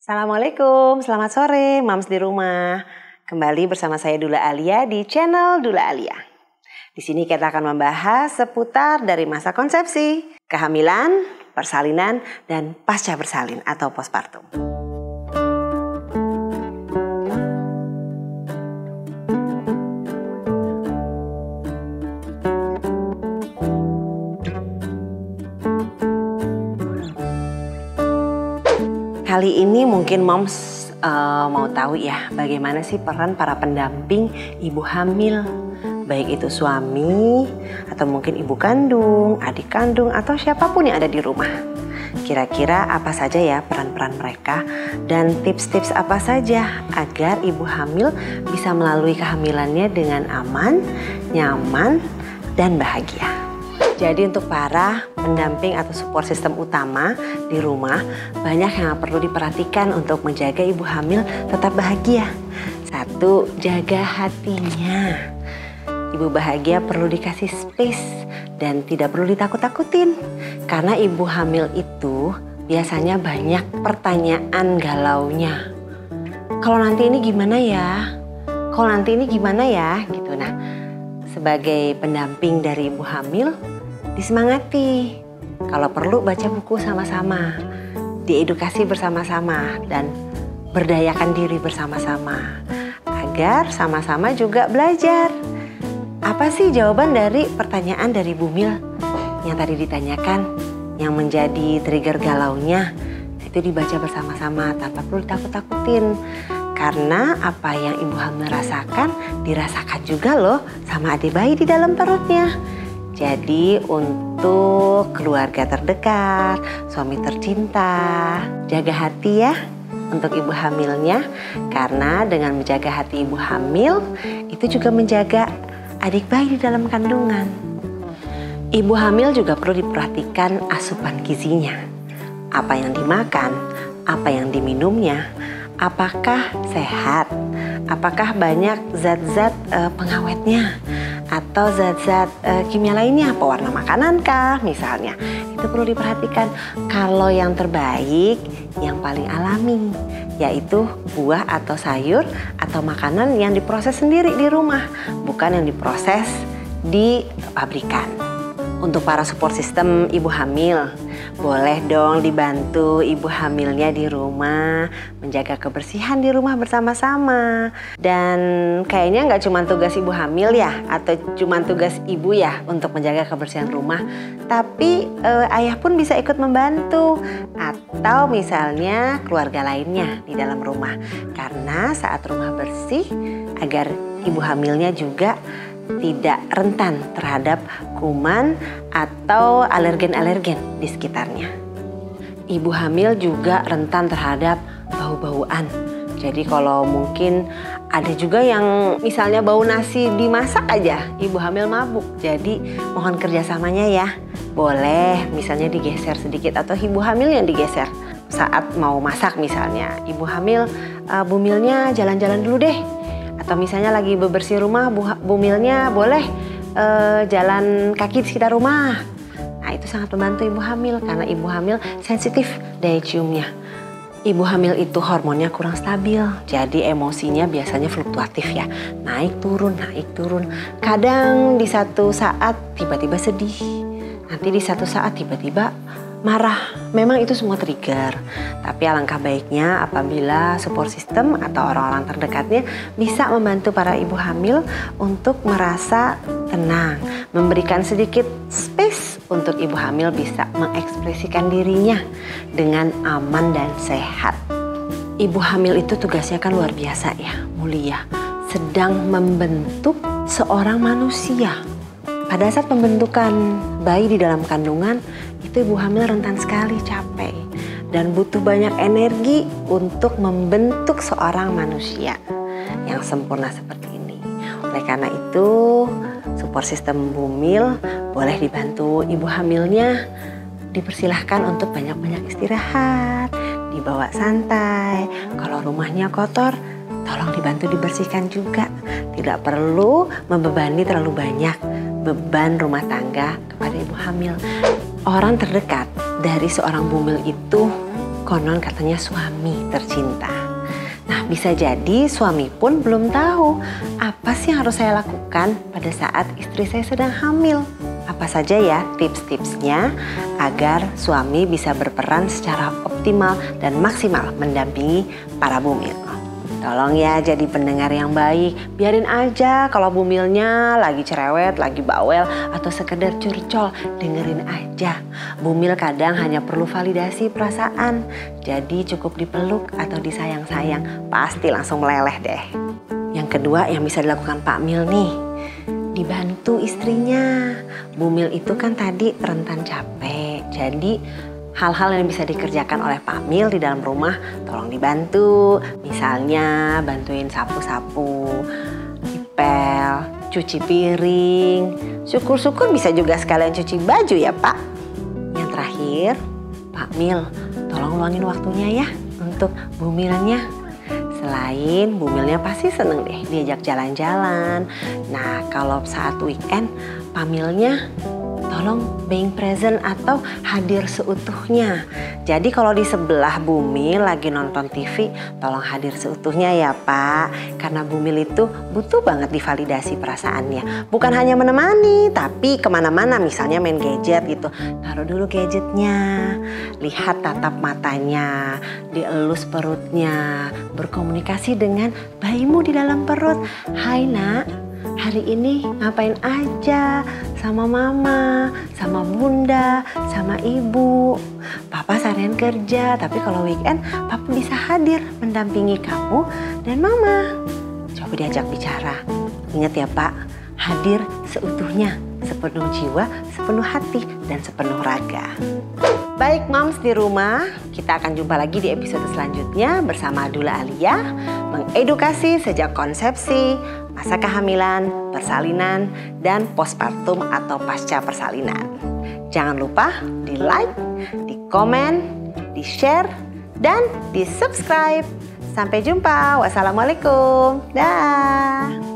Assalamualaikum, selamat sore Mams di rumah. Kembali bersama saya Dula Alia di channel Dula Alia. Di sini kita akan membahas seputar dari masa konsepsi, kehamilan, persalinan, dan pasca bersalin atau postpartum. Kali ini mungkin Moms mau tahu ya bagaimana sih peran para pendamping ibu hamil. Baik itu suami atau mungkin ibu kandung, adik kandung atau siapapun yang ada di rumah. Kira-kira apa saja ya peran-peran mereka dan tips-tips apa saja agar ibu hamil bisa melalui kehamilannya dengan aman, nyaman, dan bahagia. Jadi untuk para pendamping atau support system utama di rumah, banyak yang perlu diperhatikan untuk menjaga ibu hamil tetap bahagia. 1. Jaga hatinya. Ibu bahagia perlu dikasih space dan tidak perlu ditakut-takutin. Karena ibu hamil itu biasanya banyak pertanyaan galaunya. Kalau nanti ini gimana ya? Kalau nanti ini gimana ya? Gitu. Nah, sebagai pendamping dari ibu hamil, disemangati. Kalau perlu baca buku sama-sama, diedukasi bersama-sama, dan berdayakan diri bersama-sama agar sama-sama juga belajar. Apa sih jawaban dari pertanyaan dari Bumil yang tadi ditanyakan, yang menjadi trigger galaunya? Itu dibaca bersama-sama tanpa perlu takut-takutin. Karena apa yang ibu hamil rasakan, dirasakan juga loh sama adik bayi di dalam perutnya. Jadi untuk keluarga terdekat, suami tercinta, jaga hati ya untuk ibu hamilnya. Karena dengan menjaga hati ibu hamil, itu juga menjaga adik bayi di dalam kandungan. Ibu hamil juga perlu diperhatikan asupan gizinya. Apa yang dimakan, apa yang diminumnya, apakah sehat, apakah banyak zat-zat pengawetnya, atau zat-zat kimia lainnya, pewarna makanan kah misalnya. Itu perlu diperhatikan. Kalau yang terbaik, yang paling alami, yaitu buah atau sayur atau makanan yang diproses sendiri di rumah, bukan yang diproses di pabrikan. Untuk para support system ibu hamil, boleh dong dibantu ibu hamilnya di rumah, menjaga kebersihan di rumah bersama-sama. Dan kayaknya nggak cuma tugas ibu hamil ya, atau cuma tugas ibu ya untuk menjaga kebersihan rumah. Tapi ayah pun bisa ikut membantu, atau misalnya keluarga lainnya di dalam rumah. Karena saat rumah bersih, agar ibu hamilnya juga tidak rentan terhadap kuman atau alergen-alergen di sekitarnya. Ibu hamil juga rentan terhadap bau-bauan. Jadi kalau mungkin ada juga yang misalnya bau nasi dimasak aja, ibu hamil mabuk. Jadi mohon kerjasamanya ya. Boleh misalnya digeser sedikit atau ibu hamil yang digeser saat mau masak misalnya. Ibu hamil, Bumilnya jalan-jalan dulu deh. Atau misalnya lagi bebersih rumah, Bumilnya boleh jalan kaki di sekitar rumah. Nah itu sangat membantu ibu hamil karena ibu hamil sensitif daya ciumnya. Ibu hamil itu hormonnya kurang stabil, jadi emosinya biasanya fluktuatif ya. Naik turun, naik turun. Kadang di satu saat tiba-tiba sedih, nanti di satu saat tiba-tiba marah. Memang itu semua trigger. Tapi alangkah baiknya apabila support system atau orang-orang terdekatnya bisa membantu para ibu hamil untuk merasa tenang, memberikan sedikit space untuk ibu hamil bisa mengekspresikan dirinya dengan aman dan sehat. Ibu hamil itu tugasnya kan luar biasa ya, mulia. Sedang membentuk seorang manusia. Pada saat pembentukan bayi di dalam kandungan, itu ibu hamil rentan sekali capek dan butuh banyak energi untuk membentuk seorang manusia yang sempurna seperti ini. Oleh karena itu, support system Bumil boleh dibantu ibu hamilnya, dipersilahkan untuk banyak-banyak istirahat, dibawa santai. Kalau rumahnya kotor, tolong dibantu dibersihkan juga. Tidak perlu membebani terlalu banyak beban rumah tangga kepada ibu hamil. Orang terdekat dari seorang Bumil itu konon katanya suami tercinta. Nah, bisa jadi suami pun belum tahu apa sih yang harus saya lakukan pada saat istri saya sedang hamil. Apa saja ya tips-tipsnya agar suami bisa berperan secara optimal dan maksimal mendampingi para bumil. Tolong ya jadi pendengar yang baik, biarin aja kalau bumilnya lagi cerewet, lagi bawel, atau sekedar curcol, dengerin aja. Bumil kadang hanya perlu validasi perasaan, jadi cukup dipeluk atau disayang-sayang, pasti langsung meleleh deh. Yang kedua yang bisa dilakukan Pak Mil nih, dibantu istrinya. Bumil itu kan tadi rentan capek, jadi hal-hal yang bisa dikerjakan oleh Pak Mil di dalam rumah tolong dibantu. Misalnya bantuin sapu-sapu, ngepel, cuci piring. Syukur-syukur bisa juga sekalian cuci baju ya Pak. Yang terakhir, Pak Mil tolong luangin waktunya ya untuk bumilnya. Selain bumilnya pasti seneng deh diajak jalan-jalan. Nah kalau saat weekend Pak Milnya tolong being present atau hadir seutuhnya. Jadi kalau di sebelah Bumil lagi nonton TV, tolong hadir seutuhnya ya Pak. Karena Bumil itu butuh banget divalidasi perasaannya. Bukan hanya menemani, tapi kemana-mana misalnya main gadget gitu. Taruh dulu gadgetnya, lihat tatap matanya, dielus perutnya, berkomunikasi dengan bayimu di dalam perut. Hai nak, hari ini ngapain aja sama mama, sama bunda, sama ibu. Papa seharian kerja, tapi kalau weekend papa bisa hadir mendampingi kamu dan mama. Coba diajak bicara. Ingat ya Pak, hadir seutuhnya, sepenuh jiwa, sepenuh hati, dan sepenuh raga. Baik moms di rumah, kita akan jumpa lagi di episode selanjutnya bersama Dula Alia, mengedukasi sejak konsepsi, masa kehamilan, persalinan, dan postpartum atau pasca persalinan. Jangan lupa di like, di komen, di share, dan di subscribe. Sampai jumpa. Wassalamualaikum. Dah.